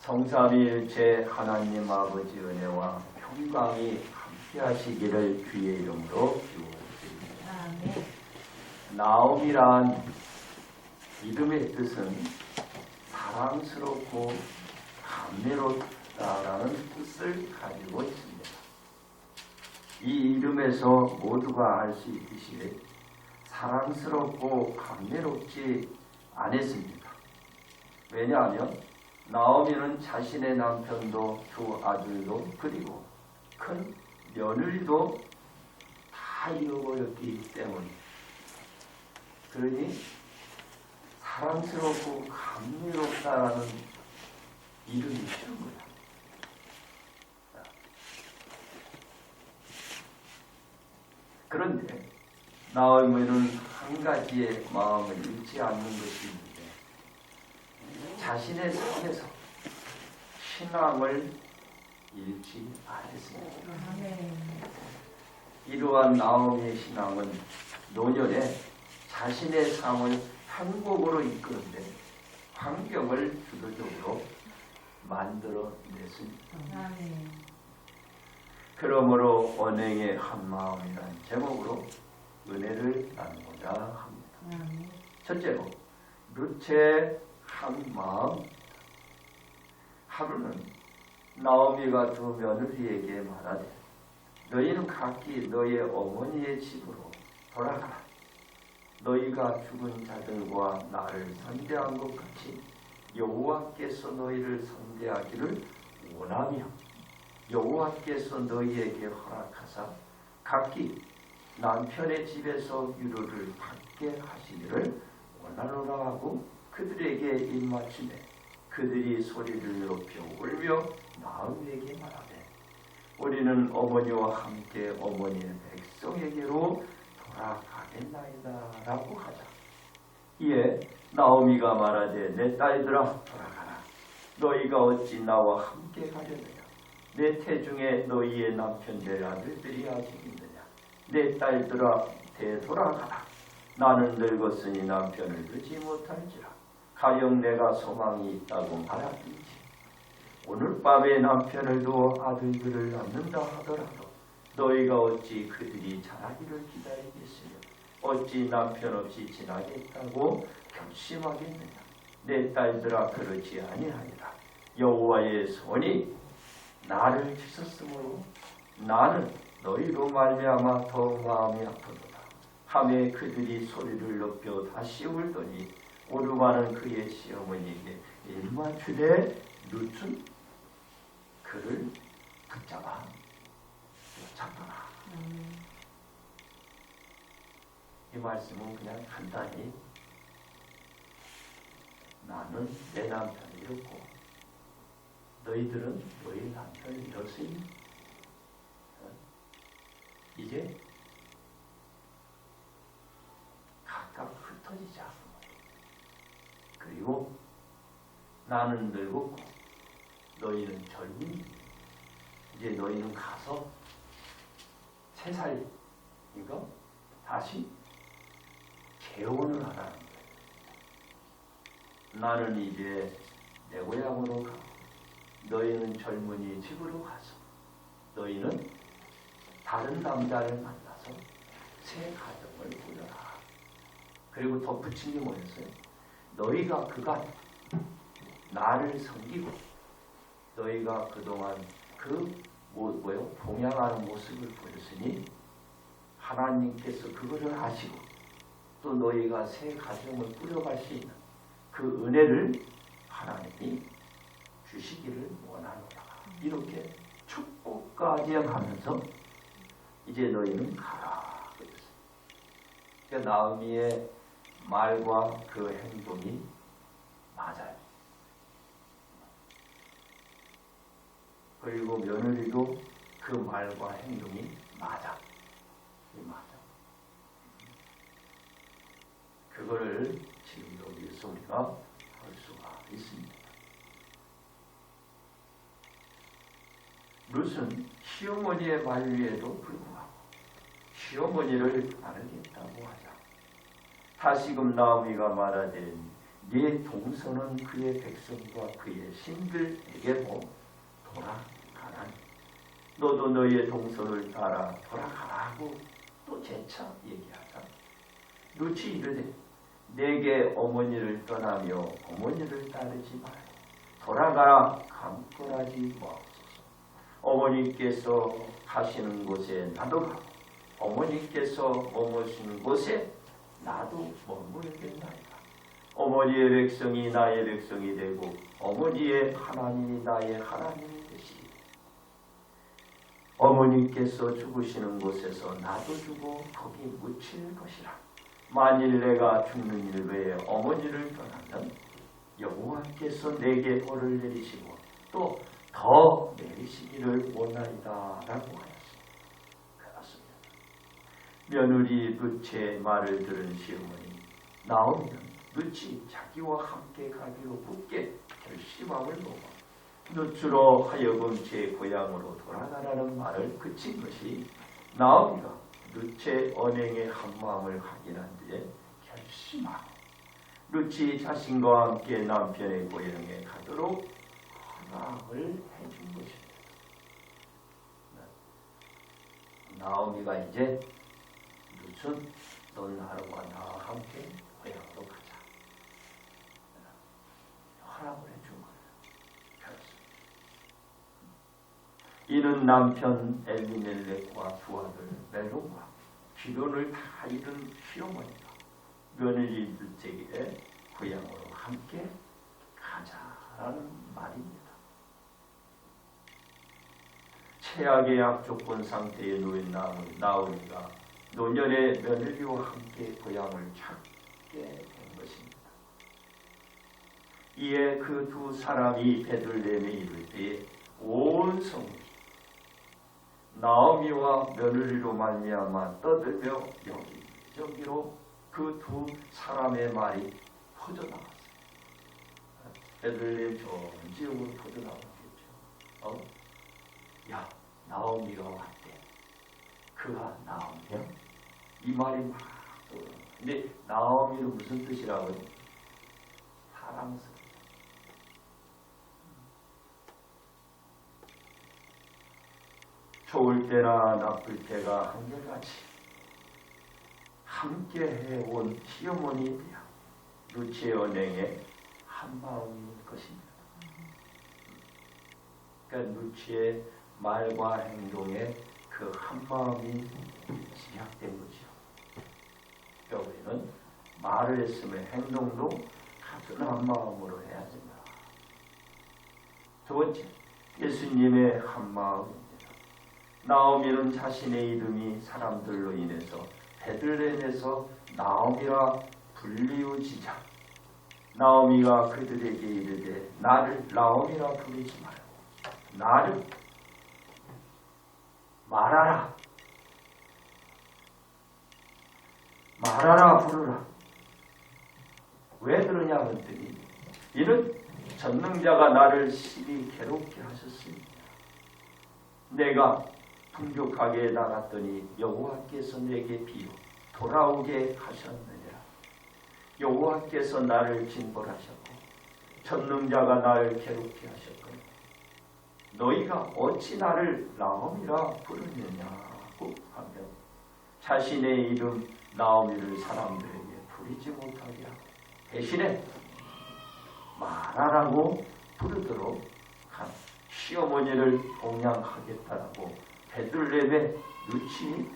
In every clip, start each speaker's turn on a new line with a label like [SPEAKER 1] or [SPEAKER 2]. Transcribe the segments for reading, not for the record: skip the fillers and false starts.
[SPEAKER 1] 성삼위일체 하나님 아버지 은혜와 평강이 함께하시기를 주의 이름으로 기도드립니다. 나옴이란 이름의 뜻은 사랑스럽고 감미롭다라는 뜻을 가지고 있습니다. 이 이름에서 모두가 알 수 있듯이 사랑스럽고 감미롭지 않았습니다. 왜냐하면 나오미는 자신의 남편도 두 아들도 그리고 큰 며느리도 다 잃어버렸기 때문입니다. 그러니 사랑스럽고 감미롭다라는 이름이 싫은 거야. 그런데 나오미는 한 가지의 마음을 잃지 않는 것이 있는데 자신의 삶에서 신앙을 잃지 않았습니다. 이러한 나오미의 신앙은 노년에 자신의 삶을 행복으로 이끄는데 환경을 주도적으로 만들어냈습니다. 그러므로 언행의 한 마음이라는 제목으로 은혜를 나누고자 합니다. 첫째로 룻의 한 마음. 하루는 나오미가 두 며느리에게 말하되 너희는 각기 너희 어머니의 집으로 돌아가라. 너희가 죽은 자들과 나를 선대한 것 같이 여호와께서 너희를 선대하기를 원하며 여호와께서 너희에게 허락하사 각기 남편의 집에서 위로를 받게 하시기를 원하노라 하고 그들에게 입맞추매 그들이 소리를 높여 울며 나오미에게 말하되 우리는 어머니와 함께 어머니의 백성에게로 돌아가겠나이다 라고 하자. 이에 나오미가 말하되 내 딸들아 돌아가라. 너희가 어찌 나와 함께 가려느냐. 내 태중에 너희의 남편들 아들들이 아직 있느냐. 내 딸들아 되돌아가라. 나는 늙었으니 남편을 두지 못할지라. 가령 내가 소망이 있다고 말하든지 오늘 밤에 남편을 두어 아들들을 낳는다 하더라도 너희가 어찌 그들이 자라기를 기다리겠으며 어찌 남편 없이 지나겠다고 결심하겠느냐. 내 딸들아 그렇지 아니하니라. 여호와의 손이 나를 치셨으므로 나는 너희로 말미암아 더 마음이 아프도다 하매 그들이 소리를 높여 다시 울더니 오르마는 그의 시어머니에게 일맞추되 룻은 그를 붙잡아 쫓았더라. 이 말씀은 그냥 간단히 나는 내 남편을 잃었고 너희들은 너희 남편을 잃었으니 이제 각각 흩어지자. 그리고 나는 늙었고 너희는 젊은이. 이제 너희는 가서 3살이니까 다시 재혼을 하라는 거예요. 나는 이제 내 고향으로 가고 너희는 젊은이 집으로 가서 너희는 다른 남자를 만나서 새 가정을 꾸려라. 그리고 덧붙인 게 뭐였어요? 너희가 그간 나를 섬기고 너희가 그동안 동양하는 모습을 보였으니 하나님께서 그거를 하시고 또 너희가 새 가정을 꾸려갈 수 있는 그 은혜를 하나님이 주시기를 원하노라. 이렇게 축복까지 하면서 이제 너희는 가라. 그러니까 나오미의 말과 그 행동이 맞아요. 그리고 며느리도 그 말과 행동이 맞아. 맞아. 그거를 지금 여기서 우리가 볼 수가 있습니다. 룻은 시어머니의 말 위에도 불구하고 시어머니를 따르겠다고 하자. 다시금 나오미가 말하되 네 동서는 그의 백성과 그의 신들에게로 돌아가라. 너도 너의 동서를 따라 돌아가라고 또 재차 얘기하자. 루치 이르되 내게 어머니를 떠나며 어머니를 따르지 말고 돌아가라 강권하지 마옵소서. 어머니께서 가시는 곳에 나도 가고 어머니께서 머무시는 곳에 나도 머물겠나이다. 어머니의 백성이 나의 백성이 되고 어머니의 하나님이 나의 하나님이 되시리. 어머니께서 죽으시는 곳에서 나도 죽어 거기 묻힐 것이라. 만일 내가 죽는 일 외에 어머니를 떠나면 여호와께서 내게 벌을 내리시고 또 더 내리시기를 원하이다 라고 하였습니다. 그렇습니다. 며느리 룻의 말을 들은 시어머니 나오미는 룻이 자기와 함께 가기로 굳게 결심함을 보고 룻으로 하여금 제 고향으로 돌아가라는 말을 그친 것이 나오미가 룻의 언행에 한마음을 확인한 뒤에 결심하고 룻이 자신과 함께 남편의 고향에 가도록 허락을 해준 것입니다. 나오미가 이제 룻은 넌 나와 나와 함께 고향으로 가자. 허락을 해준 거예요. 그렇습니다. 이는 남편 엘리멜렉과 두 아들 멜론과 기론을 다 잃은 시어머니가 며느리 룻에게 고향으로 함께 가자라는 말입니다. 최악의 악조건 상태에 놓인 나오미가 노년의 며느리와 함께 고향을 찾게 된 것입니다. 이에 그 두 사람이 베들레헴에 이를 때에 온 성읍이 나오미와 며느리로 말미암아 떠들며 여기저기로 그 두 사람의 말이 퍼져나갔어요. 베들레헴 전 지역으로 퍼져나갔겠죠. 야, 나오미가 왔대. 그가 나오미야? 이 말이 막 근데 나오미는 무슨 뜻이라고요? 사랑스러워. 좋을 때나 나쁠 때가 한결같이 함께 해온 시어머니이야. 룻의 언행에 한마음인 것입니다. 그러니까 룻의 말과 행동에 그 한마음이 시작된 거죠. 그러니까 우리는 말을 했으면 행동도 같은 한마음으로 해야 됩니다. 두 번째, 예수님의 한마음입니다. 나오미는 자신의 이름이 사람들로 인해서 베들레헴에서 나오미라 불리우지자 나오미가 그들에게 이르되 나를 나오미라 부르지 말고 나를 말하라 부르라. 왜 그러냐 했더니 이는 전능자가 나를 심히 괴롭게 하셨습니다. 내가 풍족하게 나갔더니 여호와께서 내게 비어 돌아오게 하셨느니라. 여호와께서 나를 징벌하셨고 전능자가 나를 괴롭게 하셨거늘 너희가 어찌 나를 나오미라 부르느냐고 하며 자신의 이름 나오미를 사람들에게 부르지 못하게 하고 대신에 마라라고 부르도록 한 시어머니를 동양하겠다라고 베들레헴에 룻이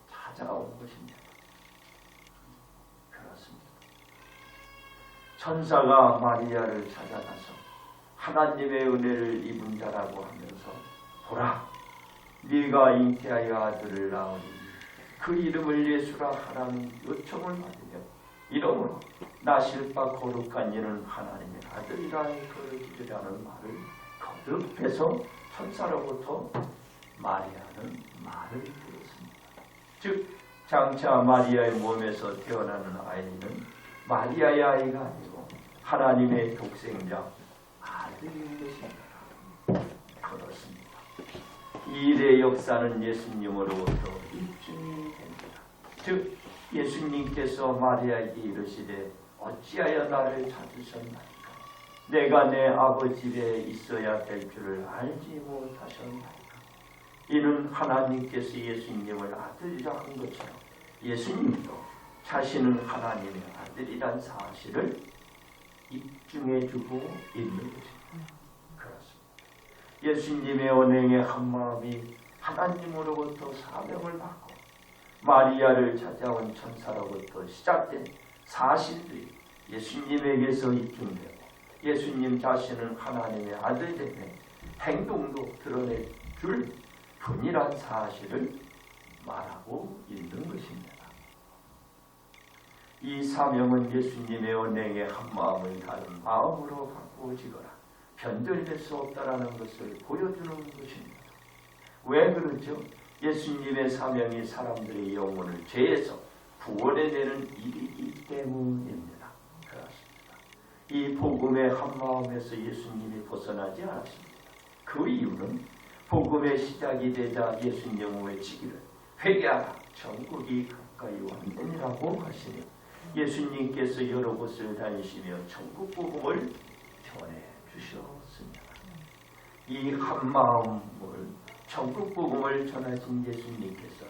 [SPEAKER 1] 찾아온 것입니다. 그렇습니다. 천사가 마리아를 찾아가서 하나님의 은혜를 입은 자라고 하면서 보라, 네가 잉태하여 아들을 낳으니 그 이름을 예수라 하라는 요청을 받으며 이러므로 나실 바 거룩한 이는 하나님의 아들이라 그러기라는 말을 거듭해서 천사로부터 마리아는 말을 들었습니다. 즉 장차 마리아의 몸에서 태어나는 아이는 마리아의 아이가 아니고 하나님의 독생자 아들인 것입니다. 그렇습니다. 이 일의 역사는 예수님으로부터 입증이 됩니다. 즉 예수님께서 마리아에게 이르시되 어찌하여 나를 찾으셨나이까? 내가 내 아버지 집에 있어야 될 줄을 알지 못하셨나이까? 이는 하나님께서 예수님을 아들이라 한 것처럼 예수님도 자신은 하나님의 아들이란 사실을 입증해주고 있는 것입니다. 그렇습니다. 예수님의 언행의 한마음이 하나님으로부터 사명을 받고 마리아를 찾아온 천사로부터 시작된 사실들이 예수님에게서 입증되고 예수님 자신은 하나님의 아들됨의 행동도 드러내줄 분이란 사실을 말하고 있는 것입니다. 이 사명은 예수님의 언행의 한마음을 다른 마음으로 바꾸어지거나 변절될 수 없다라는 것을 보여주는 것입니다. 왜 그렇죠? 예수님의 사명이 사람들의 영혼을 죄에서 구원해내는 일이기 때문입니다. 그렇습니다. 이 복음의 한마음에서 예수님이 벗어나지 않았습니다. 그 이유는 복음의 시작이 되자 예수님은 외치기를 회개하라 천국이 가까이 왔느니라고 하시며 예수님께서 여러 곳을 다니시며 천국 복음을 전해 주셨습니다. 이 한마음을 천국 복음을 전하신 예수님께서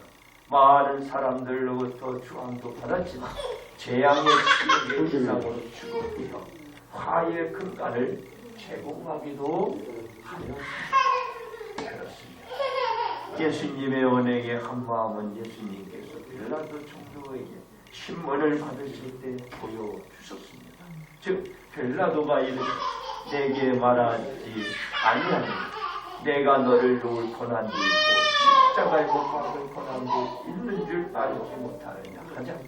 [SPEAKER 1] 많은 사람들로부터 주함도 받았지만 재앙의 시력의 기상으로 죽었고요. 화의 근간을 제공하기도 하였습니다. 그렇습니다. 예수님의 언행의 한마음은 예수님께서 빌라도 총독에게 신문을 받으실 때 보여주셨습니다. 즉 빌라도가 이르되 내게 말하지 아니하니 내가 너를 놓을 고난도 있고 십자가에 못 박을 고난도 있는 줄 알지 못하느냐 하자.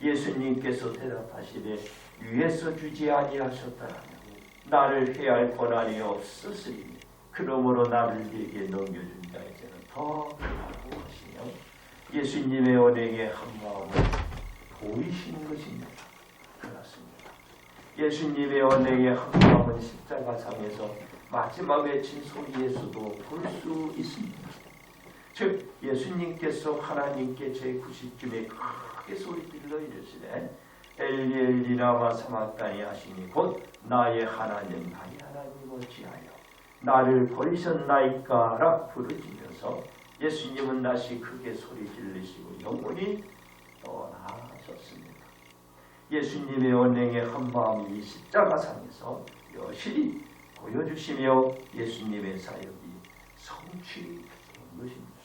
[SPEAKER 1] 예수님께서 대답하시되 위에서 주지 아니하셨다라며 나를 해할 권한이 없었으니 그러므로 나를 네게 넘겨준 자에게는 더 크다고 하시며 예수님의 언행의 한마음을 보이시는 것입니다. 그렇습니다. 예수님의 언행의 한마음은 십자가상에서 마지막 외친 소리에서도 볼 수 있습니다. 즉 예수님께서 하나님께 제90쯤에 크게 소리질러 이르시되 엘리 엘리 라마 사마다니 하시니 곧 나의 하나님 나의 하나님 어찌하여 나를 버리셨나이까라 부르짖으면서 예수님은 다시 크게 소리 지르시고 영원히 떠나셨습니다. 예수님의 언행의 한마음이 십자가상에서 여실히 보여주시며 예수님의 사역이 성취된 것입니다.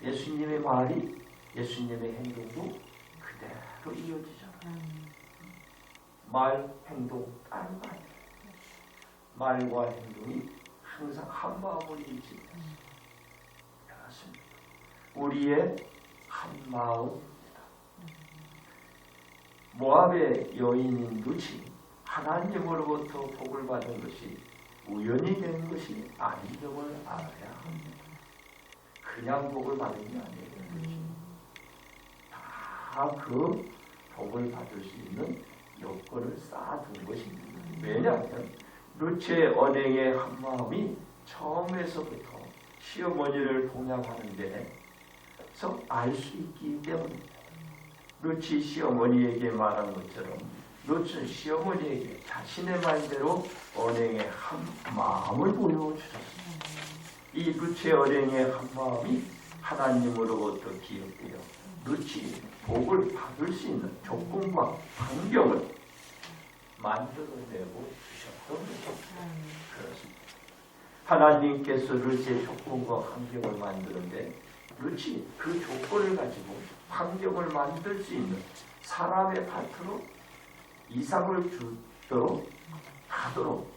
[SPEAKER 1] 예수님의 말이 예수님의 행동도 그대로 이어지잖아요. 말, 행동 다른 거 아니에요. 말과 행동이 항상 한 마음을 일치합니다. 그렇습니다. 우리의 한 마음입니다. 모압의 여인인 룻이 하나님으로부터 복을 받은 것이 우연히 된 것이 아닌 점을 알아야 합니다. 그냥 복을 받은 게 아니에요. 다 그 복을 받을 수 있는 요건을 쌓아둔 것입니다. 왜냐하면 룻의 언행의 한마음이 처음에서부터 시어머니를 동양하는 데서 알 수 있기 때문입니다. 룻이 시어머니에게 말한 것처럼 룻은 시어머니에게 자신의 말대로 언행의 한마음을 보여주셨습니다. 이 룻의 언행의 한마음이 하나님으로부터 기억되어 룻이 복을 받을 수 있는 조건과 환경을 만들어내고 주셨던 것입니다. 그렇습니다. 하나님께서 룻의 조건과 환경을 만드는데 룻이 그 조건을 가지고 환경을 만들 수 있는 사람의 밭으로 이삭을 주도록 하도록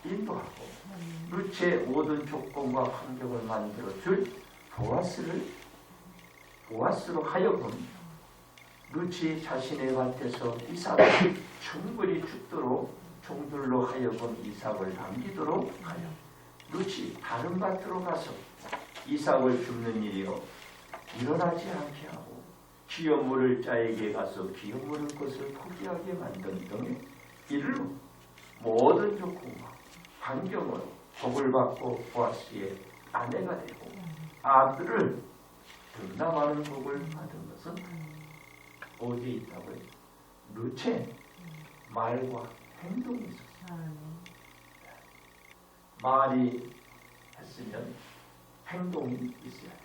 [SPEAKER 1] 인도하고 룻의 모든 조건과 환경을 만들어 줄 보아스로 하여금 룻이 자신의 밭에서 이삭을 충분히 죽도록 종들로 하여금 이삭을 남기도록 하여 룻이 다른 밭으로 가서 이삭을 줍는 일이요 일어나지 않게 하고 기업 물을 자에게 가서 기업 물을 것을 포기하게 만든 등의 이르러 모든 조건과 환경으로 복을 받고 보아스의 아내가 되고 아들을 등남하는 복을 받은 것은 어디에 있다고요? 루체 말과 행동이 있었어요. 말이 했으면 행동이 있어야 해요.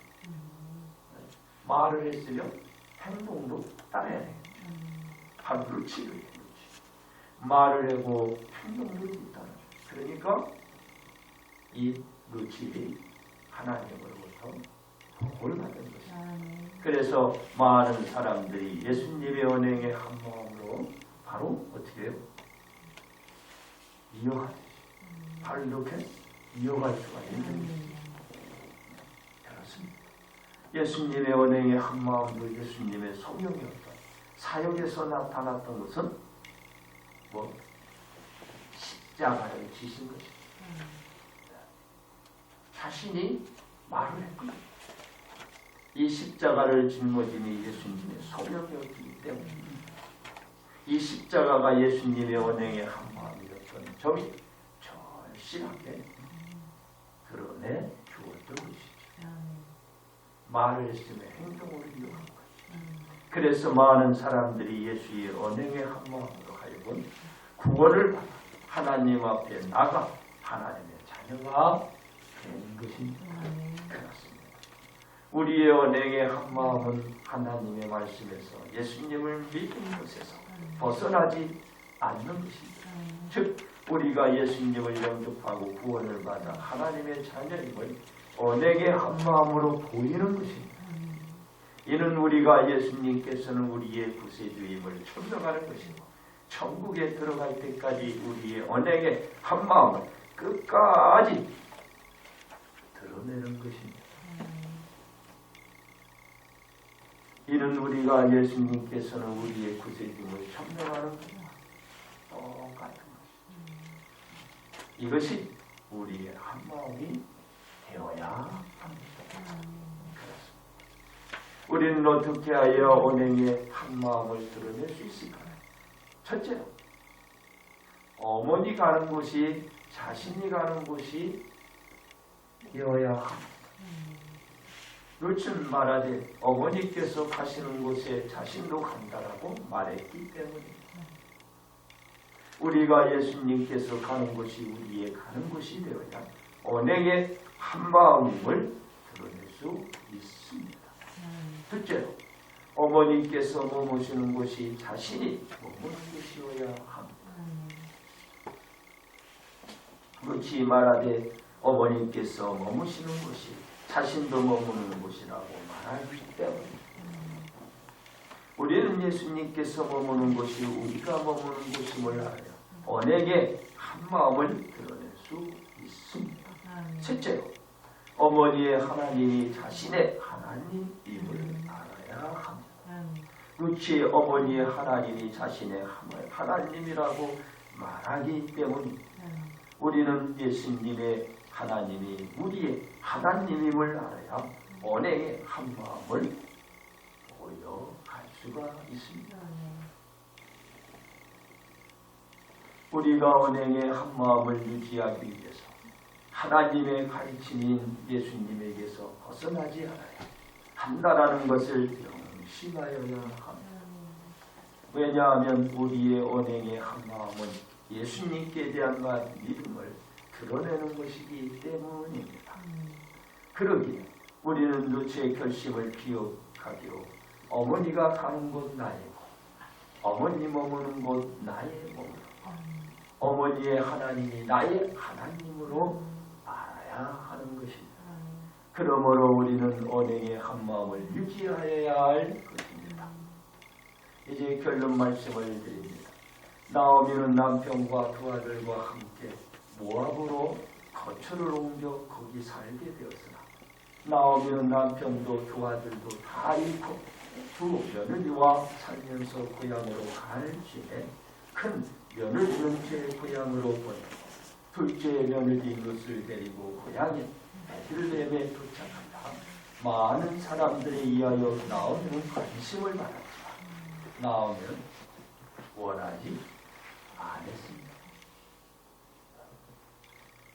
[SPEAKER 1] 말을 했으면 행동도 따라야 해요. 바로 루치를 해요. 말을 하고 행동도 있다는 거예요. 그러니까 이 루치이 하나님으로부터 복을 받은 것입니다. 그래서 많은 사람들이 예수님의 언행에 한 마음으로 바로 어떻게 해요? 이어가듯이 바로 이렇게 이어갈 수가 있는 것입니다. 그렇습니다. 예수님의 언행에 한 마음으로 예수님의 성령이었던 사역에서 나타났던 것은 뭐 십자가를 지신 것입니다. 자신이 말을 했거든요. 이 십자가를 짊어짐이 예수님의 소명이었기 때문입니다. 이 십자가가 예수님의 언행의 한 마음이었던 점이 절실하게 드러내 주었던 것이죠. 말을 했으면 행동으로 이어간 거죠. 그래서 많은 사람들이 예수의 언행의 한 마음으로 하여금 구원을 받아 하나님 앞에 나가 하나님의 자녀가 된 것입니다. 그렇습니다. 우리의 언행의 한 마음은 하나님의 말씀에서 예수님을 믿는 것에서 벗어나지 않는 것입니다. 즉 우리가 예수님을 영접하고 구원을 받아 하나님의 자녀임을 언행의 한 마음으로 보이는 것입니다. 이는 우리가 예수님께서는 우리의 구세주임을 천명하는 것이고 천국에 들어갈 때까지 우리의 언행의 한 마음을 끝까지 드러내는 것입니다. 이는 우리가 예수님께서는 우리의 구세주임을 천명하는 것과 똑같은 것입니다. 이것이 우리의 한 마음이 되어야 합니다. 그렇습니다. 우리는 어떻게 하여 언행의 한 마음을 드러낼 수 있을까요? 첫째로 어머니 가는 곳이 자신이 가는 곳이 되어야 합니다. 루츠는 말하되 어머니께서 가시는 곳에 자신도 간다라고 말했기 때문입니다. 우리가 예수님께서 가는 곳이 우리의 가는 곳이 되어야 언행의 한 마음을 드러낼 수 있습니다. 둘째로 어머니께서 머무시는 곳이 자신이 머무는 곳이어야 합니다. 루치 말하되 어머니께서 머무시는 곳이 자신도 머무는 곳이라고 말하기 때문에 우리는 예수님께서 머무는 곳이 우리가 머무는 곳임을 알아야 언행의 한 마음을 드러낼 수 있습니다. 셋째로 어머니의 하나님이 자신의 하나님임을 알아야 합니다. 루치의 어머니의 하나님이 자신의 하나님이라고 말하기 때문입니다. 우리는 예수님의 하나님이 우리의 하나님임을 알아야 언행의 한 마음을 보여갈 수가 있습니다. 우리가 언행의 한 마음을 유지하기 위해서 하나님의 가르침인 예수님에게서 벗어나지 않아야 한다라는 것을 명심하여야 합니다. 왜냐하면 우리의 언행의 한 마음은 예수님께 대한 믿음을 드러내는 것이기 때문입니다. 그러기에 우리는 루치의 결심을 기억하기로 어머니가 가는 곳 나이고 어머니 머무는 곳 나의 몸으로 어머니의 하나님이 나의 하나님으로 알아야 하는 것입니다. 그러므로 우리는 언행의 한 마음을 유지하여야 할 것입니다. 이제 결론 말씀을 드립니다. 나오미는 남편과 두 아들과 함께 모압으로 거처를 옮겨 거기 살게 되었으나 나오미는 남편도 두 아들도 다 잃고 두 며느리와 살면서 고향으로 갈 즈음에 큰 며느리는 제 고향으로 보내고 둘째 며느리 롯을 데리고 고향인 베들레헴에 도착한다. 많은 사람들에 의하여 나오미는 관심을 받았지만 나오미는 원하지 않았습니다.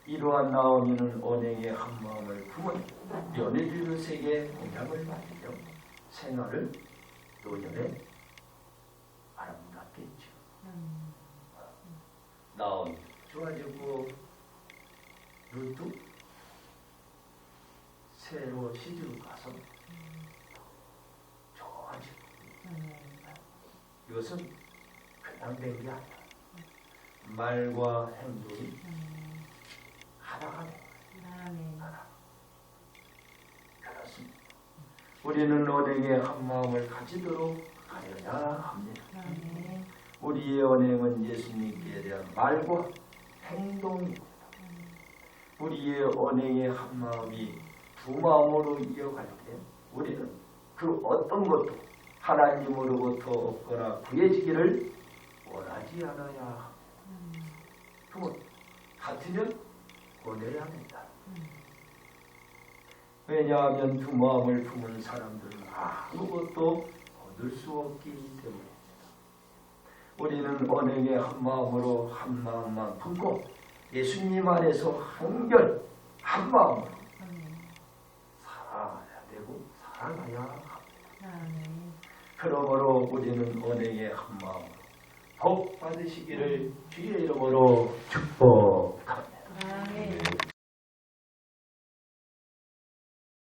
[SPEAKER 1] 이러한 나오미는 언행의 한 마음을 품은 며느리 롯에게 고향을 맡기며 생활을 노년에 아름답게
[SPEAKER 2] 다운.
[SPEAKER 1] 좋아지고 루트 새로 시집을 가서 좋아지고 이것은 그냥 된 게 아니야. 말과 행동이 하나가 된 거예요. 하나. 그렇습니다. 우리는 언행의 한 마음을 가지도록 하여야 합니다. 우리의 언행은 예수님께 대한 말과 행동입니다. 우리의 언행의 한 마음이 두 마음으로 이어갈 때 우리는 그 어떤 것도 하나님으로부터 얻거나 구해지기를 원하지 않아야 합니다. 그러면 같으면 원해야 합니다. 왜냐하면 두 마음을 품은 사람들은 아무것도 얻을 수 없기 때문입니다. 우리는 언행의 한 마음으로 한 마음만 품고 예수님 안에서 한결 한 마음으로 살아야 되고 살아가야 합니다. 그러므로 우리는 언행의 한 마음으로 복 받으시기를 주의 이름으로